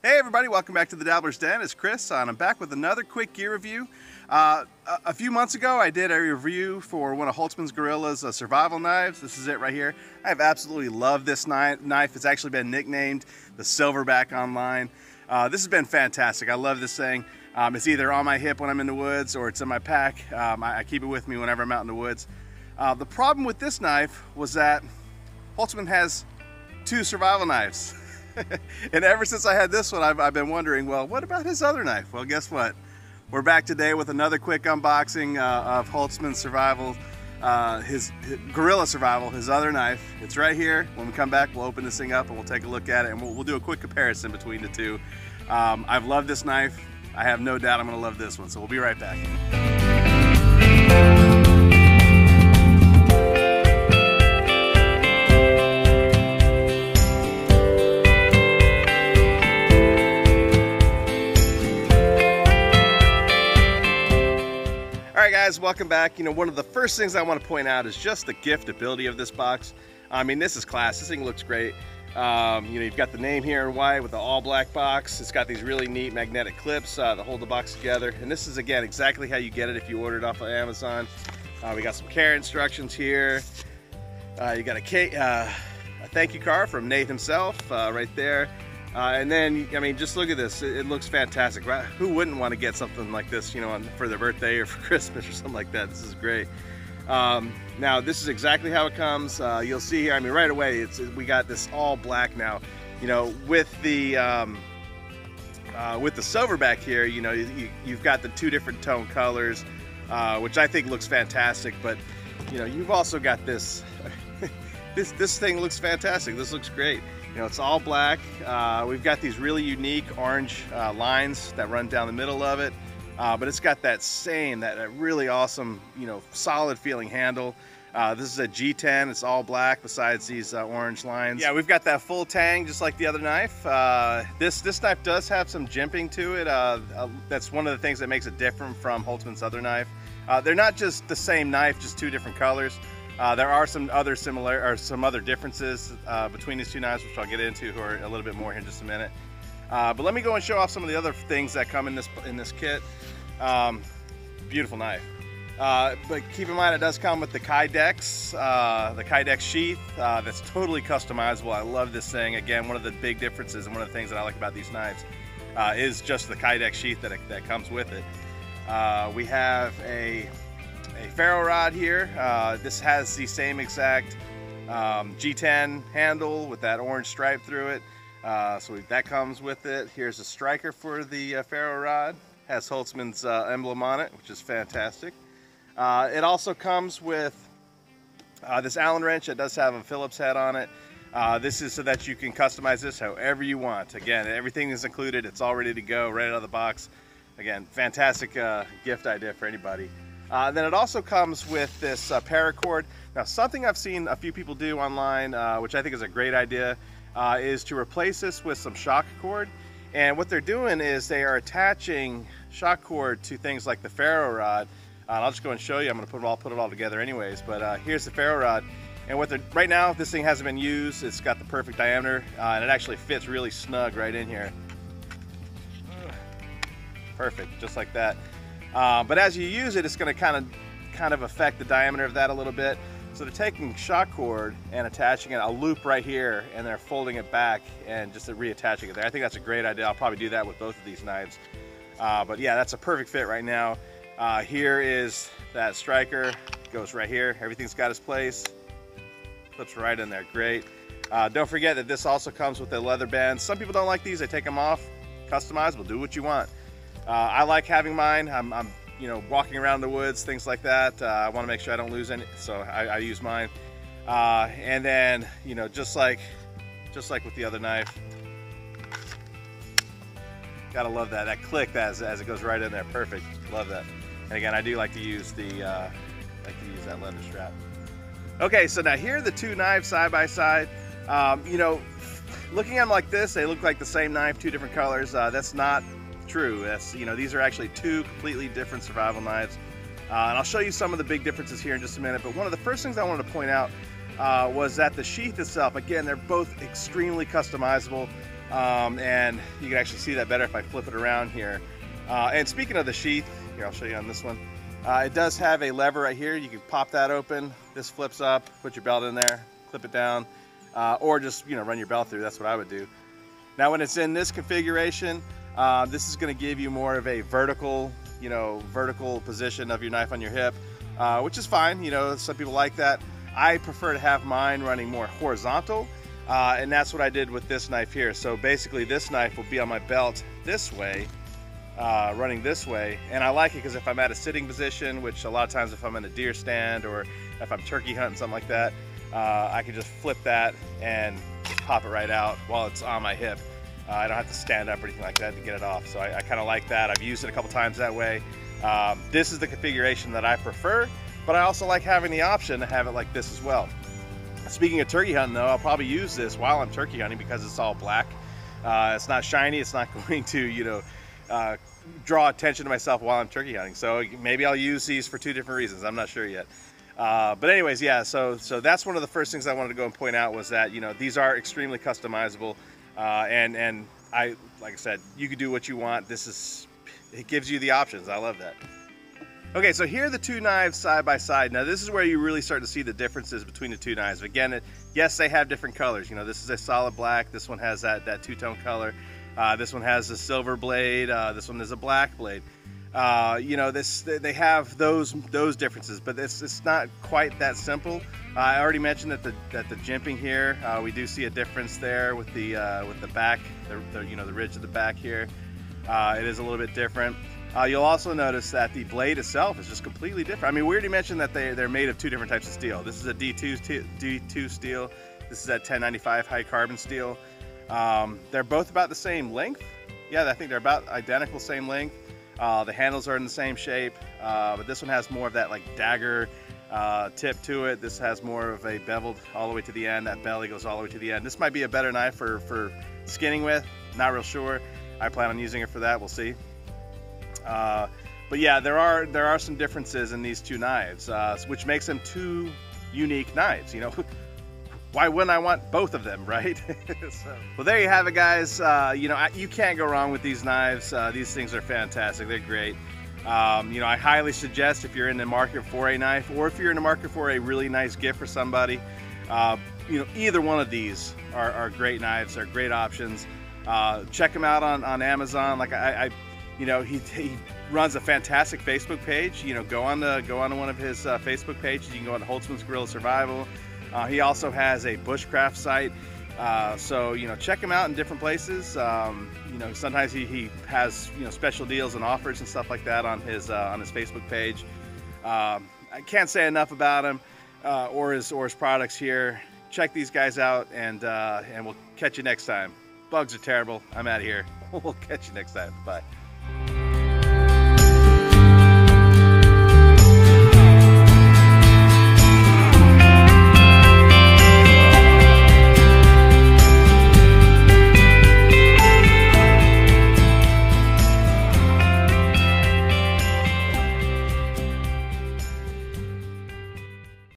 Hey everybody, welcome back to the Dabbler's Den. It's Chris, and I'm back with another quick gear review. A few months ago I did a review for one of Holtzman's Gorilla's survival knives. This is it right here. I have absolutely loved this knife. It's actually been nicknamed the Silverback online. This has been fantastic. I love this thing. It's either on my hip when I'm in the woods or it's in my pack. I keep it with me whenever I'm out in the woods. The problem with this knife was that Holtzman has two survival knives. And ever since I had this one, I've been wondering, well, what about his other knife? Well, guess what? We're back today with another quick unboxing of Holtzman's Survival, his Gorilla Survival, his other knife. It's right here. When we come back, we'll open this thing up and we'll take a look at it, and we'll do a quick comparison between the two. I've loved this knife. I have no doubt I'm going to love this one, so we'll be right back. Alright guys, welcome back. You know, one of the first things I want to point out is just the giftability of this box. I mean, this is class. This thing looks great. You know, you've got the name here in white with the all black box. It's got these really neat magnetic clips that hold the box together. And this is, again, exactly how you get it if you order it off of Amazon. We got some care instructions here. You got a thank you card from Nate himself right there. And then, I mean, just look at this. It looks fantastic, right? Who wouldn't want to get something like this, you know, for their birthday or for Christmas or something like that? This is great. Now, this is exactly how it comes. You'll see here, I mean, right away, we got this all black now. You know, with the Silverback here, you know, you've got the two different tone colors, which I think looks fantastic. But, you know, you've also got this. This thing looks fantastic. This looks great. You know, it's all black. We've got these really unique orange lines that run down the middle of it, but it's got that really awesome, you know, solid feeling handle. This is a G10. It's all black besides these orange lines. Yeah, we've got that full tang just like the other knife. This knife does have some jimping to it. That's one of the things that makes it different from Holtzman's other knife. They're not just the same knife, just two different colors. There are some other differences between these two knives, which I'll get into are a little bit more here in just a minute. But let me go and show off some of the other things that come in this kit. Beautiful knife. But keep in mind, it does come with the Kydex, sheath that's totally customizable. I love this thing. Again, one of the big differences and one of the things that I like about these knives is just the Kydex sheath that comes with it. We have a ferro rod here. This has the same exact G10 handle with that orange stripe through it. So that comes with it. Here's a striker for the ferro rod. Has Holtzman's emblem on it, which is fantastic. It also comes with this Allen wrench. It does have a Phillips head on it. This is so that you can customize this however you want. Again, everything is included. It's all ready to go right out of the box. Again, fantastic gift idea for anybody. Then it also comes with this paracord. Now, something I've seen a few people do online, which I think is a great idea, is to replace this with some shock cord. And what they're doing is they are attaching shock cord to things like the ferro rod. I'll just go and show you. I'm going to put it all together anyways. But here's the ferro rod. And right now, this thing hasn't been used. It's got the perfect diameter, and it actually fits really snug right in here. Perfect, just like that. But as you use it, it's going to kind of affect the diameter of that a little bit. So they're taking shock cord and attaching it a loop right here, and they're folding it back and just reattaching it there. I think that's a great idea. I'll probably do that with both of these knives. But yeah, that's a perfect fit right now. Here is that striker. Goes right here. Everything's got its place. Clips right in there. Great. Don't forget that this also comes with a leather band. Some people don't like these. They take them off. Customizable. Do what you want. I like having mine. I'm you know, walking around the woods, things like that. I want to make sure I don't lose any, so I use mine. And then, you know, just like with the other knife, gotta love that click as it goes right in there. Perfect. Love that. And again, I do like to use that leather strap. Okay, so now here are the two knives side by side. You know, looking at them like this, they look like the same knife, two different colors. That's not true. You know, these are actually two completely different survival knives, and I'll show you some of the big differences here in just a minute. But one of the first things I wanted to point out was that the sheath itself, again, they're both extremely customizable. and you can actually see that better if I flip it around here. And speaking of the sheath, here I'll show you on this one. It does have a lever right here. You can pop that open. This flips up, put your belt in there, clip it down, or just run your belt through. That's what I would do. Now when it's in this configuration, this is going to give you more of a vertical, vertical position of your knife on your hip, which is fine. Some people like that. I prefer to have mine running more horizontal, and that's what I did with this knife here. So basically this knife will be on my belt this way, running this way, and I like it because if I'm at a sitting position, which a lot of times if I'm in a deer stand or if I'm turkey hunting, something like that, I can just flip that and just pop it right out while it's on my hip. I don't have to stand up or anything like that to get it off, so I kind of like that. I've used it a couple times that way. This is the configuration that I prefer, but I also like having the option to have it like this as well. Speaking of turkey hunting though, I'll probably use this while I'm turkey hunting because it's all black. It's not shiny, it's not going to, draw attention to myself while I'm turkey hunting. So maybe I'll use these for two different reasons. I'm not sure yet. But anyways, yeah, so that's one of the first things I wanted to go and point out was that, these are extremely customizable. And like I said, you can do what you want. It gives you the options. I love that. Okay, so here are the two knives side by side. Now this is where you really start to see the differences between the two knives. Again, yes, they have different colors. This is a solid black. This one has that two-tone color. This one has a silver blade. This one is a black blade. They have those differences, but it's not quite that simple. I already mentioned that the jimping here, we do see a difference there with the back, the ridge of the back here. It is a little bit different. You'll also notice that the blade itself is just completely different. I mean, we already mentioned that they're made of two different types of steel. This is a D2 steel. This is that 1095 high carbon steel. They're both about the same length. Yeah, I think they're about identical, same length. The handles are in the same shape, but this one has more of that like dagger tip to it. This has more of a beveled all the way to the end. That belly goes all the way to the end. This might be a better knife for skinning with. Not real sure. I plan on using it for that. We'll see. But yeah, there are some differences in these two knives, which makes them two unique knives. Why wouldn't I want both of them, right? Well, there you have it, guys. You can't go wrong with these knives. These things are fantastic. They're great. I highly suggest if you're in the market for a knife, or if you're in the market for a really nice gift for somebody, either one of these are great knives. They're great options. Check them out on Amazon. Like he runs a fantastic Facebook page. Go on to one of his Facebook pages. You can go on to Holtzman's Guerrilla Survival. He also has a bushcraft site, so check him out in different places. Sometimes he has special deals and offers and stuff like that on his Facebook page. I can't say enough about him or his products here. Check these guys out, and we'll catch you next time. Bugs are terrible. I'm out of here. We'll catch you next time. Bye.